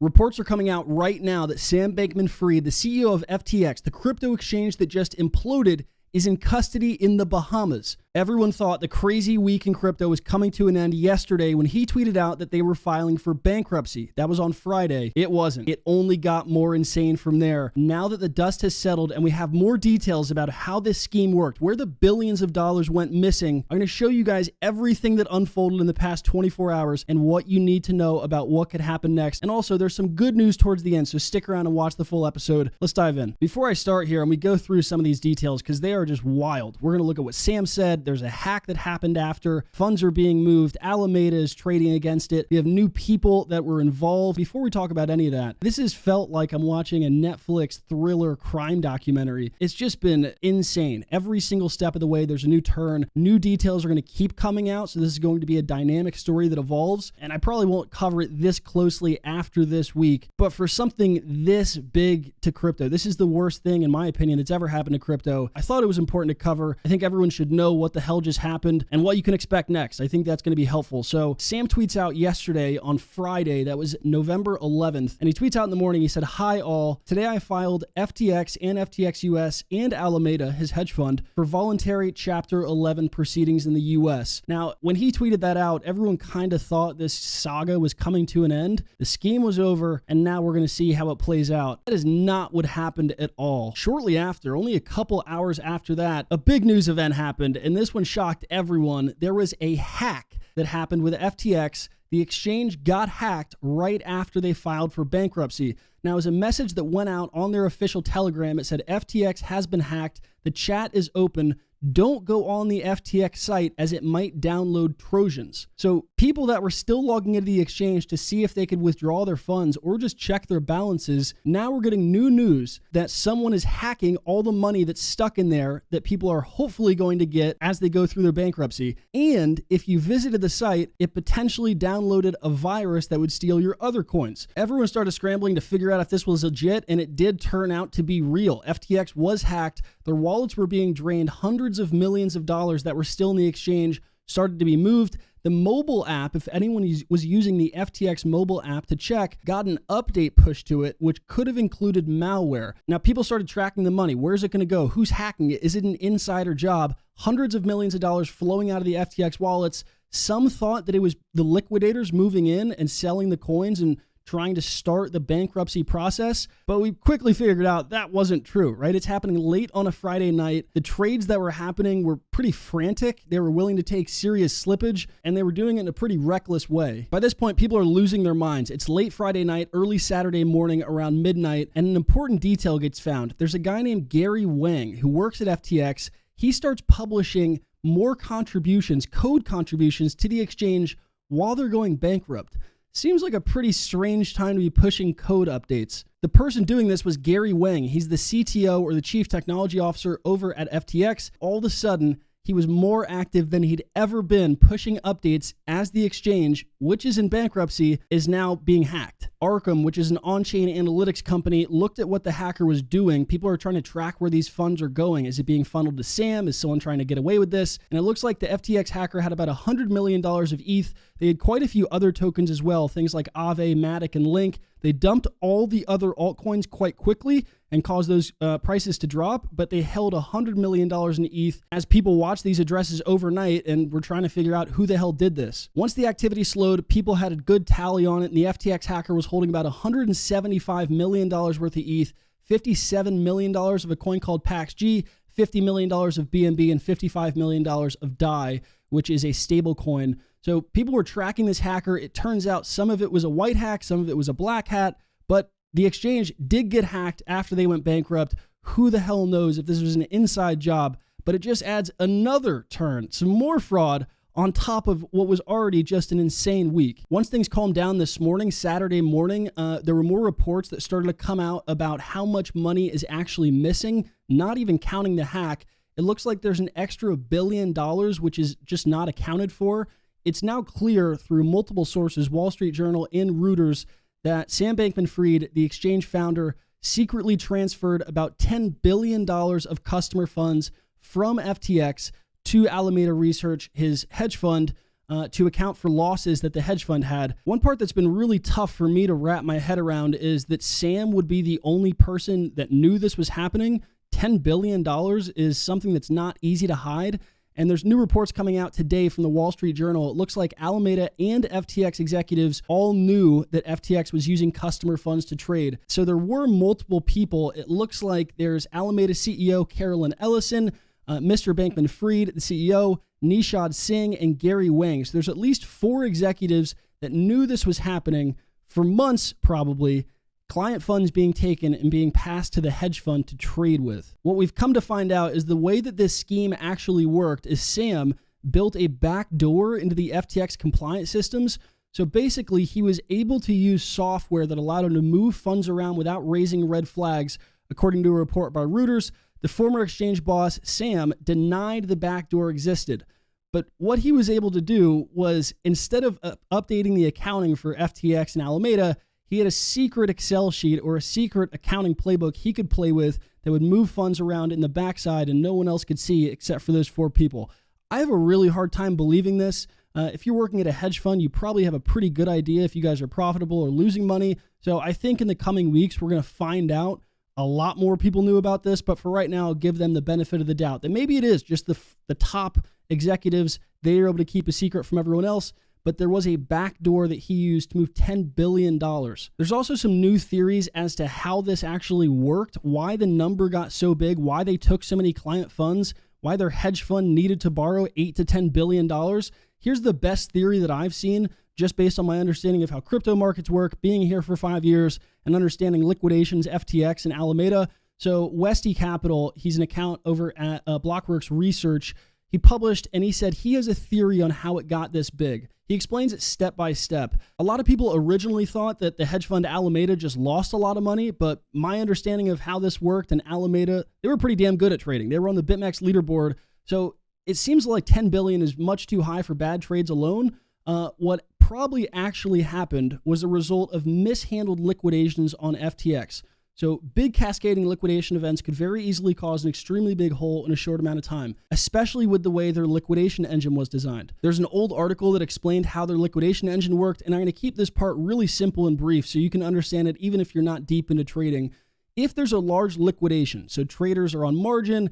Reports are coming out right now that Sam Bankman-Fried, the CEO of FTX, the crypto exchange that just imploded, is in custody in the Bahamas. Everyone thought the crazy week in crypto was coming to an end yesterday when he tweeted out that they were filing for bankruptcy. That was on Friday. It wasn't. It only got more insane from there. Now that the dust has settled and we have more details about how this scheme worked, where the billions of dollars went missing, I'm going to show you guys everything that unfolded in the past 24 hours and what you need to know about what could happen next. And also, there's some good news towards the end, so stick around and watch the full episode. Let's dive in. Before I start here, and we go through some of these details because they are just wild. We're going to look at what Sam said. There's a hack that happened after. Funds are being moved. Alameda is trading against it. We have new people that were involved. Before we talk about any of that, this has felt like I'm watching a Netflix thriller crime documentary. It's just been insane. Every single step of the way, there's a new turn. New details are going to keep coming out, so this is going to be a dynamic story that evolves, and I probably won't cover it this closely after this week, but for something this big to crypto, this is the worst thing, in my opinion, that's ever happened to crypto. I thought it was important to cover. I think everyone should know what the hell just happened and what you can expect next. I think that's going to be helpful. So Sam tweets out yesterday on Friday, that was November 11th, and he tweets out in the morning, he said, "Hi all, today I filed FTX and FTX US and Alameda, his hedge fund, for voluntary Chapter 11 proceedings in the US." Now, when he tweeted that out, everyone kind of thought this saga was coming to an end. The scheme was over, and now we're going to see how it plays out. That is not what happened at all. Shortly after, only a couple hours after that, a big news event happened, and this one shocked everyone. There was a hack that happened with FTX. The exchange got hacked right after they filed for bankruptcy. Now, it was a message that went out on their official Telegram. It said, "FTX has been hacked. The chat is open. Don't go on the FTX site as it might download Trojans." So people that were still logging into the exchange to see if they could withdraw their funds or just check their balances, now we're getting new news that someone is hacking all the money that's stuck in there that people are hopefully going to get as they go through their bankruptcy. And if you visited the site, it potentially downloaded a virus that would steal your other coins. Everyone started scrambling to figure out if this was legit, and it did turn out to be real. FTX was hacked. Their wallets were being drained. Hundreds of millions of dollars that were still in the exchange started to be moved. The mobile app, if anyone was using the FTX mobile app to check, got an update pushed to it, which could have included malware. Now, people started tracking the money. Where's it going to go? Who's hacking it? Is it an insider job? Hundreds of millions of dollars flowing out of the FTX wallets. Some thought that it was the liquidators moving in and selling the coins and trying to start the bankruptcy process, but we quickly figured out that wasn't true, right? It's happening late on a Friday night. The trades that were happening were pretty frantic. They were willing to take serious slippage, and they were doing it in a pretty reckless way. By this point, people are losing their minds. It's late Friday night, early Saturday morning around midnight, and an important detail gets found. There's a guy named Gary Wang who works at FTX. He starts publishing more contributions, code contributions to the exchange while they're going bankrupt. Seems like a pretty strange time to be pushing code updates. The person doing this was Gary Wang. He's the CTO, or the Chief Technology Officer, over at FTX. All of a sudden, he was more active than he'd ever been pushing updates as the exchange, which is in bankruptcy, is now being hacked. Arkham, which is an on-chain analytics company, looked at what the hacker was doing. People are trying to track where these funds are going. Is it being funneled to Sam? Is someone trying to get away with this? And it looks like the FTX hacker had about $100 million of ETH. They had quite a few other tokens as well, things like Aave, Matic, and Link. They dumped all the other altcoins quite quickly and caused those prices to drop, but they held $100 million in ETH as people watched these addresses overnight and were trying to figure out who the hell did this. Once the activity slowed, people had a good tally on it, and the FTX hacker was holding about $175 million worth of ETH, $57 million of a coin called PaxG, $50 million of BNB, and $55 million of DAI, which is a stable coin. So people were tracking this hacker. It turns out some of it was a white hat, some of it was a black hat, but the exchange did get hacked after they went bankrupt. Who the hell knows if this was an inside job, but it just adds another turn, some more fraud on top of what was already just an insane week. Once things calmed down this morning, Saturday morning, there were more reports that started to come out about how much money is actually missing, not even counting the hack. It looks like there's an extra $1 billion, which is just not accounted for. It's now clear through multiple sources, Wall Street Journal and Reuters, that Sam Bankman-Fried, the exchange founder, secretly transferred about $10 billion of customer funds from FTX to Alameda Research, his hedge fund. to account for losses that the hedge fund had. One part that's been really tough for me to wrap my head around is that Sam would be the only person that knew this was happening. $10 billion is something that's not easy to hide. And there's new reports coming out today from the Wall Street Journal. It looks like Alameda and FTX executives all knew that FTX was using customer funds to trade. So there were multiple people. It looks like there's Alameda CEO Carolyn Ellison, Mr. Bankman-Fried, the CEO, Nishad Singh, and Gary Wang. So there's at least 4 executives that knew this was happening for months, probably, client funds being taken and being passed to the hedge fund to trade with. What we've come to find out is the way that this scheme actually worked is Sam built a back door into the FTX compliance systems. So basically, he was able to use software that allowed him to move funds around without raising red flags. According to a report by Reuters, the former exchange boss, Sam, denied the backdoor existed. But what he was able to do was, instead of updating the accounting for FTX and Alameda, he had a secret Excel sheet or a secret accounting playbook he could play with that would move funds around in the backside and no one else could see except for those 4 people. I have a really hard time believing this. If you're working at a hedge fund, you probably have a pretty good idea if you guys are profitable or losing money. So I think in the coming weeks, we're going to find out a lot more people knew about this, but for right now, I'll give them the benefit of the doubt that maybe it is just the top executives. They are able to keep a secret from everyone else, but there was a backdoor that he used to move $10 billion. There's also some new theories as to how this actually worked, why the number got so big, why they took so many client funds, why their hedge fund needed to borrow $8 to $10 billion. Here's the best theory that I've seen, just based on my understanding of how crypto markets work, being here for 5 years, and understanding liquidations, FTX, and Alameda. So Westy Capital, he's an account over at Blockworks Research. He published and he said he has a theory on how it got this big. He explains it step by step. A lot of people originally thought that the hedge fund Alameda just lost a lot of money, but my understanding of how this worked and Alameda, they were pretty damn good at trading. They were on the BitMEX leaderboard. So it seems like $10 billion is much too high for bad trades alone. What probably actually happened was a result of mishandled liquidations on FTX. So big cascading liquidation events could very easily cause an extremely big hole in a short amount of time, especially with the way their liquidation engine was designed. There's an old article that explained how their liquidation engine worked, and I'm going to keep this part really simple and brief so you can understand it even if you're not deep into trading. If there's a large liquidation, so traders are on margin,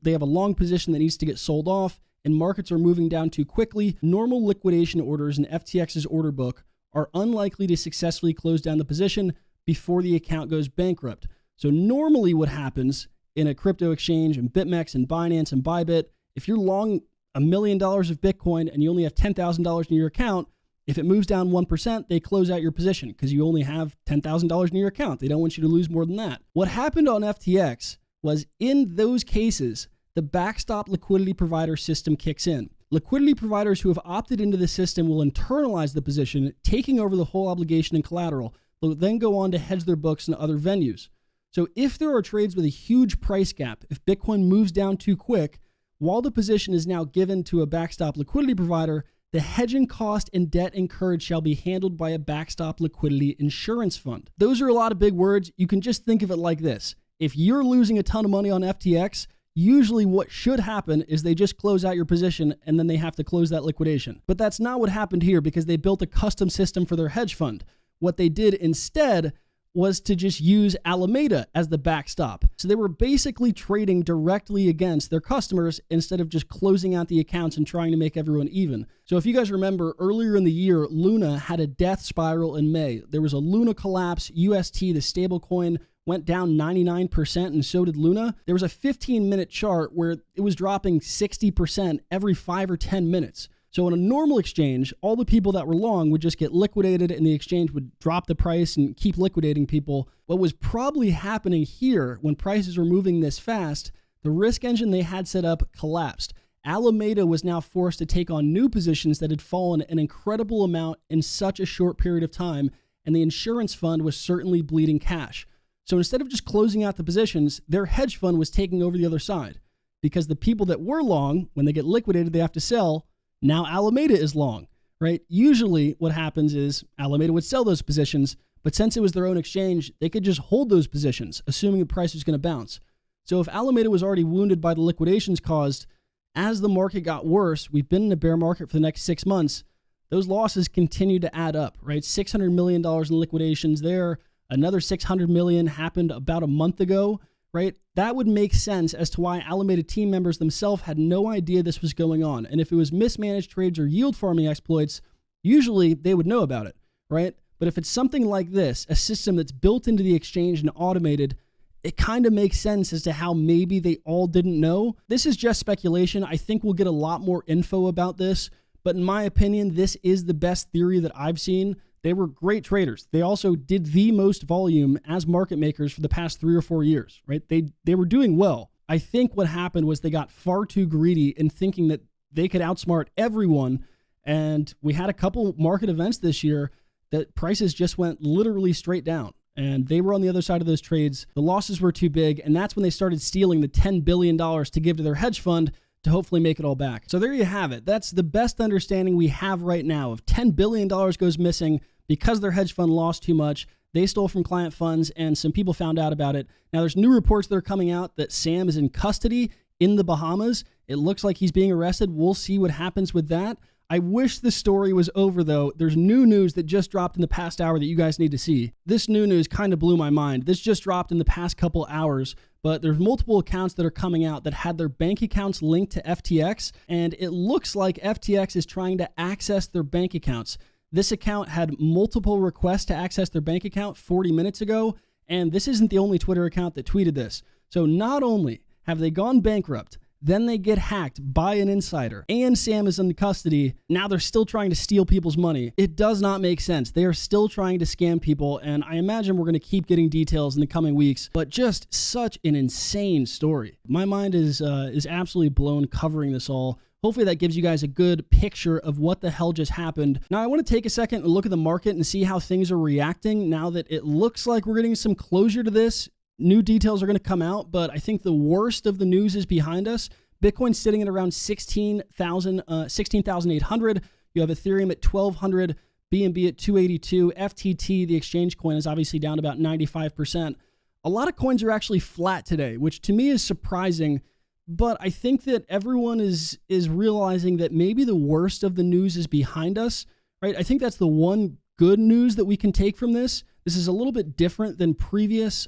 they have a long position that needs to get sold off, and markets are moving down too quickly, normal liquidation orders in FTX's order book are unlikely to successfully close down the position before the account goes bankrupt. So normally what happens in a crypto exchange and BitMEX and Binance and Bybit, if you're long $1 million of Bitcoin and you only have $10,000 in your account, if it moves down 1%, they close out your position because you only have $10,000 in your account. They don't want you to lose more than that. What happened on FTX was, in those cases, the backstop liquidity provider system kicks in. Liquidity providers who have opted into the system will internalize the position, taking over the whole obligation and collateral. They'll then go on to hedge their books in other venues. So if there are trades with a huge price gap, if Bitcoin moves down too quick, while the position is now given to a backstop liquidity provider, the hedging cost and debt incurred shall be handled by a backstop liquidity insurance fund. Those are a lot of big words. You can just think of it like this. If you're losing a ton of money on FTX, usually what should happen is they just close out your position and then they have to close that liquidation. But that's not what happened here because they built a custom system for their hedge fund. What they did instead was to just use Alameda as the backstop. So they were basically trading directly against their customers instead of just closing out the accounts and trying to make everyone even. So if you guys remember, earlier in the year, Luna had a death spiral in May. There was a Luna collapse. UST, the stablecoin, went down 99%, and so did Luna. There was a 15-minute chart where it was dropping 60% every 5 or 10 minutes. So in a normal exchange, all the people that were long would just get liquidated and the exchange would drop the price and keep liquidating people. What was probably happening here when prices were moving this fast, the risk engine they had set up collapsed. Alameda was now forced to take on new positions that had fallen an incredible amount in such a short period of time, and the insurance fund was certainly bleeding cash. So instead of just closing out the positions, their hedge fund was taking over the other side. Because the people that were long, when they get liquidated, they have to sell. Now Alameda is long, right? Usually what happens is Alameda would sell those positions, but since it was their own exchange, they could just hold those positions, assuming the price was going to bounce. So if Alameda was already wounded by the liquidations caused, As the market got worse, we've been in a bear market for the next 6 months, those losses continue to add up, right? $600 million in liquidations there. Another $600 million happened about a month ago, right? That would make sense as to why Alameda team members themselves had no idea this was going on. And if it was mismanaged trades or yield farming exploits, usually they would know about it, right? But if it's something like this, a system that's built into the exchange and automated, it kind of makes sense as to how maybe they all didn't know. This is just speculation. I think we'll get a lot more info about this. But in my opinion, this is the best theory that I've seen. They were great traders. They also did the most volume as market makers for the past 3 or 4 years, right? They were doing well. I think what happened was they got far too greedy in thinking that they could outsmart everyone. And we had a couple market events this year that prices just went literally straight down. And they were on the other side of those trades. The losses were too big. And that's when they started stealing the $10 billion to give to their hedge fund to hopefully make it all back. So there you have it. That's the best understanding we have right now. If $10 billion goes missing because their hedge fund lost too much, they stole from client funds, and some people found out about it. Now, there's new reports that are coming out that Sam is in custody in the Bahamas. It looks like he's being arrested. We'll see what happens with that. I wish the story was over, though. There's new news that just dropped in the past hour that you guys need to see. This new news kind of blew my mind. This just dropped in the past couple hours, but there's multiple accounts that are coming out that had their bank accounts linked to FTX, and it looks like FTX is trying to access their bank accounts. This account had multiple requests to access their bank account 40 minutes ago, and this isn't the only Twitter account that tweeted this. So not only have they gone bankrupt, then they get hacked by an insider, and Sam is in custody. Now they're still trying to steal people's money. It does not make sense. They are still trying to scam people, and I imagine we're going to keep getting details in the coming weeks, but just such an insane story. My mind is absolutely blown covering this all. Hopefully that gives you guys a good picture of what the hell just happened. Now, I want to take a second and look at the market and see how things are reacting now that it looks like we're getting some closure to this. New details are going to come out, but I think the worst of the news is behind us. Bitcoin's sitting at around 16,800. You have Ethereum at 1,200, BNB at 282. FTT, the exchange coin, is obviously down about 95%. A lot of coins are actually flat today, which to me is surprising, but I think that everyone is realizing that maybe the worst of the news is behind us, right? I think that's the one good news that we can take from this. This is a little bit different than previous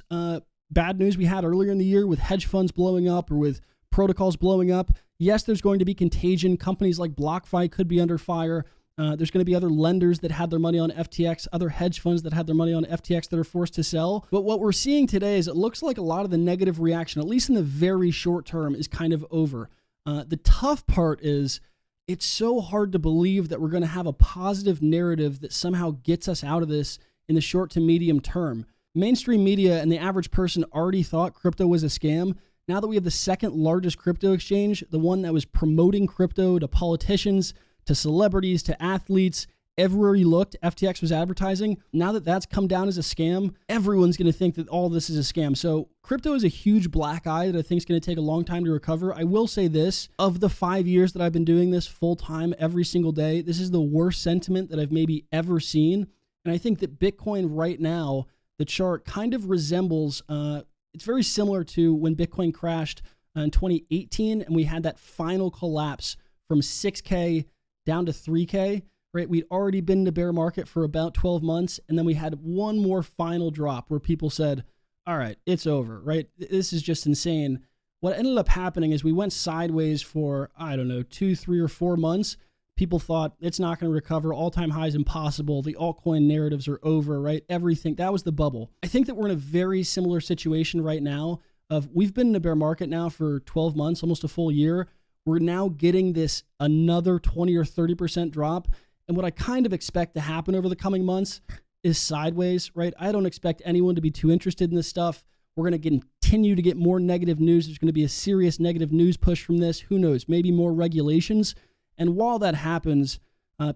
bad news we had earlier in the year with hedge funds blowing up or with protocols blowing up. Yes, there's going to be contagion. Companies like BlockFi could be under fire. There's going to be other lenders that had their money on FTX, other hedge funds that had their money on FTX that are forced to sell. But what we're seeing today is it looks like a lot of the negative reaction, at least in the very short term, is kind of over. The tough part is it's so hard to believe that we're going to have a positive narrative that somehow gets us out of this in the short to medium term. Mainstream media and the average person already thought crypto was a scam. Now that we have the second largest crypto exchange, the one that was promoting crypto to politicians, to celebrities, to athletes, everywhere you looked, FTX was advertising. Now that that's come down as a scam, everyone's going to think that all this is a scam. So crypto is a huge black eye that I think is going to take a long time to recover. I will say this, of the 5 years that I've been doing this full time every single day, this is the worst sentiment that I've maybe ever seen. And I think that Bitcoin right now, the chart kind of resembles, it's very similar to when Bitcoin crashed in 2018 and we had that final collapse from 6K down to 3K, right? We'd already been in the bear market for about 12 months, and then we had one more final drop where people said, all right, it's over, right? This is just insane. What ended up happening is we went sideways for, I don't know, 2, 3, or 4 months. People thought it's not going to recover. All-time highs impossible. The altcoin narratives are over, right? Everything. That was the bubble. I think that we're in a very similar situation right now of we've been in a bear market now for 12 months, almost a full year. We're now getting this another 20 or 30% drop. And what I kind of expect to happen over the coming months is sideways, right? I don't expect anyone to be too interested in this stuff. We're going to continue to get more negative news. There's going to be a serious negative news push from this. Who knows? Maybe more regulations. And while that happens,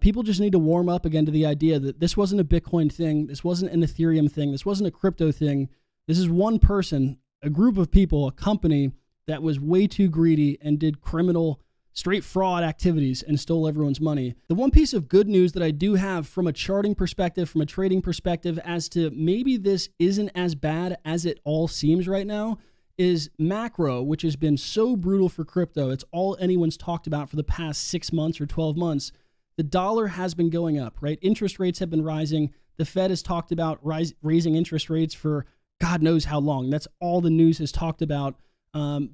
people just need to warm up again to the idea that this wasn't a Bitcoin thing. This wasn't an Ethereum thing. This wasn't a crypto thing. This is one person, a group of people, a company that was way too greedy and did criminal, straight fraud activities and stole everyone's money. The one piece of good news that I do have from a charting perspective, from a trading perspective, as to maybe this isn't as bad as it all seems right now, is macro, which has been so brutal for crypto. It's all anyone's talked about for the past 6 months or 12 months. The dollar has been going up, right? Interest rates have been rising. The Fed has talked about raising interest rates for God knows how long. That's all the news has talked about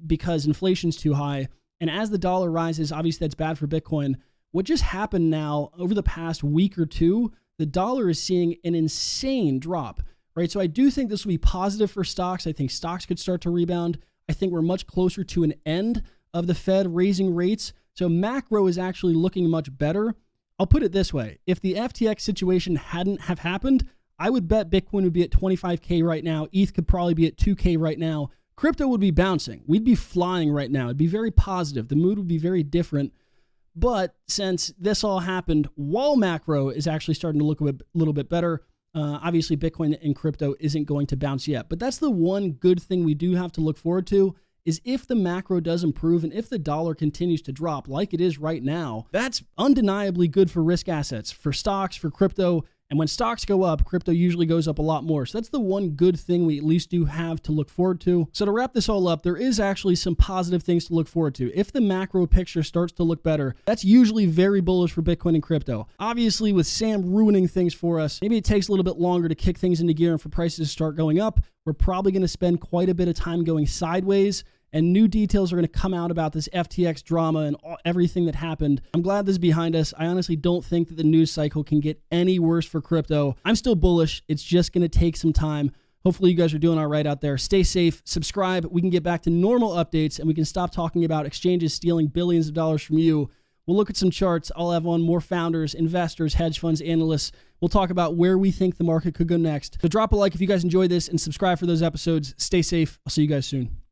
because inflation's too high. And as the dollar rises, obviously that's bad for Bitcoin. What just happened now over the past week or two, the dollar is seeing an insane drop, right? So I do think this will be positive for stocks. I think stocks could start to rebound. I think we're much closer to an end of the Fed raising rates. So macro is actually looking much better. I'll put it this way. If the FTX situation hadn't have happened, I would bet Bitcoin would be at 25K right now. ETH could probably be at 2K right now. Crypto would be bouncing. We'd be flying right now. It'd be very positive. The mood would be very different. But since this all happened while macro is actually starting to look a little bit better, obviously Bitcoin and crypto isn't going to bounce yet. But that's the one good thing we do have to look forward to is if the macro does improve and if the dollar continues to drop like it is right now, that's undeniably good for risk assets, for stocks, for crypto. And when stocks go up, crypto usually goes up a lot more. So that's the one good thing we at least do have to look forward to. So to wrap this all up, there is actually some positive things to look forward to. If the macro picture starts to look better, that's usually very bullish for Bitcoin and crypto. Obviously, with Sam ruining things for us, maybe it takes a little bit longer to kick things into gear and for prices to start going up. We're probably going to spend quite a bit of time going sideways. And new details are going to come out about this FTX drama and everything that happened. I'm glad this is behind us. I honestly don't think that the news cycle can get any worse for crypto. I'm still bullish. It's just going to take some time. Hopefully you guys are doing all right out there. Stay safe, subscribe. We can get back to normal updates and we can stop talking about exchanges stealing billions of dollars from you. We'll look at some charts. I'll have on more founders, investors, hedge funds, analysts. We'll talk about where we think the market could go next. So drop a like if you guys enjoyed this and subscribe for those episodes. Stay safe. I'll see you guys soon.